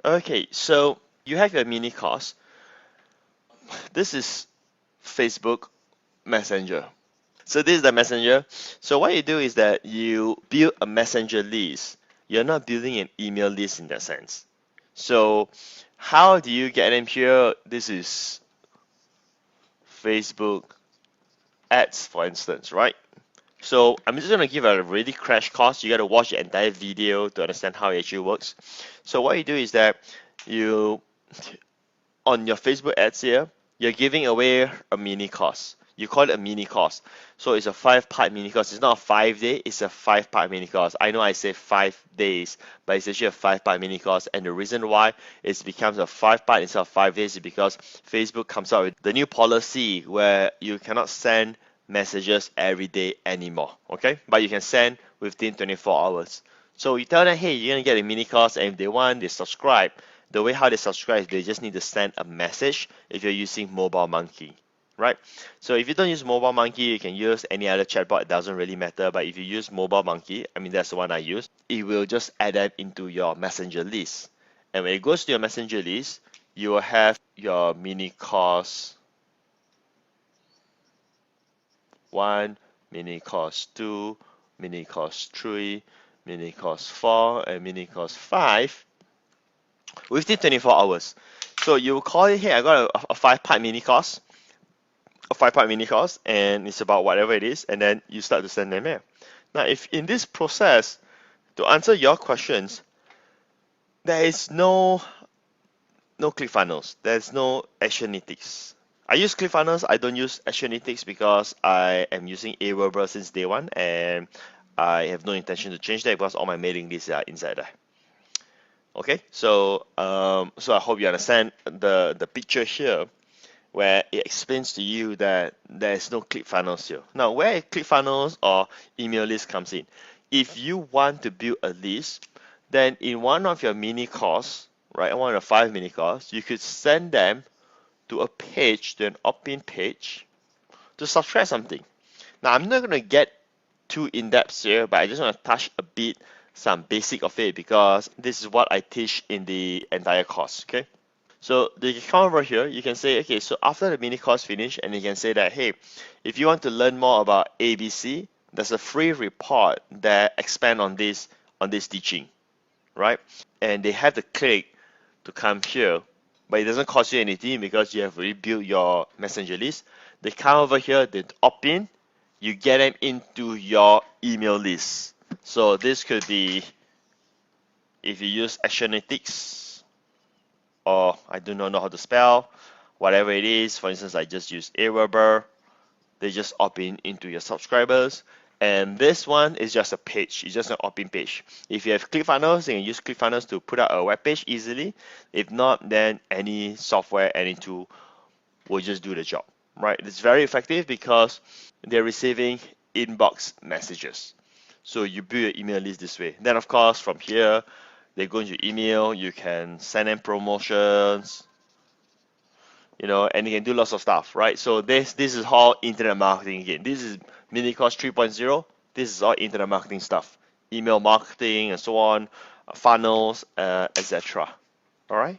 Okay, so you have your mini course. This is Facebook Messenger. So this is the Messenger. So what you do is that you build a Messenger list. You're not building an email list in that sense. So how do you get them here? This is Facebook ads, for instance, right? So I'm just gonna give a really crash course. You gotta watch the entire video to understand how it actually works. So what you do is that you on your Facebook ads here, you're giving away a mini course. You call it a mini course. So it's a 5-part mini course. It's not a 5-day, it's a 5-part mini course. I know I say 5 days, but it's actually a 5-part mini course. And the reason why it becomes a 5-part instead of 5 days is because Facebook comes out with the new policy where you cannot send messages every day anymore. Okay? But you can send within 24 hours. So you tell them, hey, you're gonna get a mini course, and if they want, they subscribe. The way how they subscribe is they just need to send a message if you're using Mobile Monkey, right? So if you don't use Mobile Monkey, you can use any other chatbot. It doesn't really matter. But if you use Mobile Monkey, I mean that's the one I use, it will just add them into your Messenger list. And when it goes to your Messenger list, you will have your mini course 1, mini course 2, mini course 3, mini course 4, and mini course 5 within 24 hours. So you will call it, hey, I got a 5-part mini course, and it's about whatever it is, and then you start to send them here. Now, if in this process, to answer your questions, there is no ClickFunnels, there's no Actionetics. I use ClickFunnels, I don't use Actionetics because I am using Aweber since day one, and I have no intention to change that because all my mailing lists are inside there. Okay, so I hope you understand the picture here, where it explains to you that there is no ClickFunnels here. Now, where ClickFunnels or email list comes in, if you want to build a list, then in one of your mini course, right, one of the 5 mini course, you could send them to a page, to an opt-in page, to subscribe something. Now, I'm not going to get too in-depth here, but I just want to touch a bit some basic of it because this is what I teach in the entire course. Okay, so you can come over here, you can say, okay, so after the mini course finish, and you can say that, hey, if you want to learn more about ABC, there's a free report that expand on this teaching, right? And they have to click to come here, but it doesn't cost you anything because you have rebuilt your messenger list. They come over here, they opt in, you get them into your email list. So this could be, if you use Actionetics, or I do not know how to spell, whatever it is. For instance, I just use Aweber. They just opt in into your subscribers. And this one is just a page. It's just an opt-in page. If you have ClickFunnels, you can use ClickFunnels to put out a web page easily. If not, then any software, any tool will just do the job, right? It's very effective because they're receiving inbox messages. So you build your email list this way. Then of course from here, they go into email, you can send them promotions, and you can do lots of stuff, right? So this is all internet marketing again. This is mini course 3.0. This is all internet marketing stuff, email marketing and so on, funnels, etc. All right.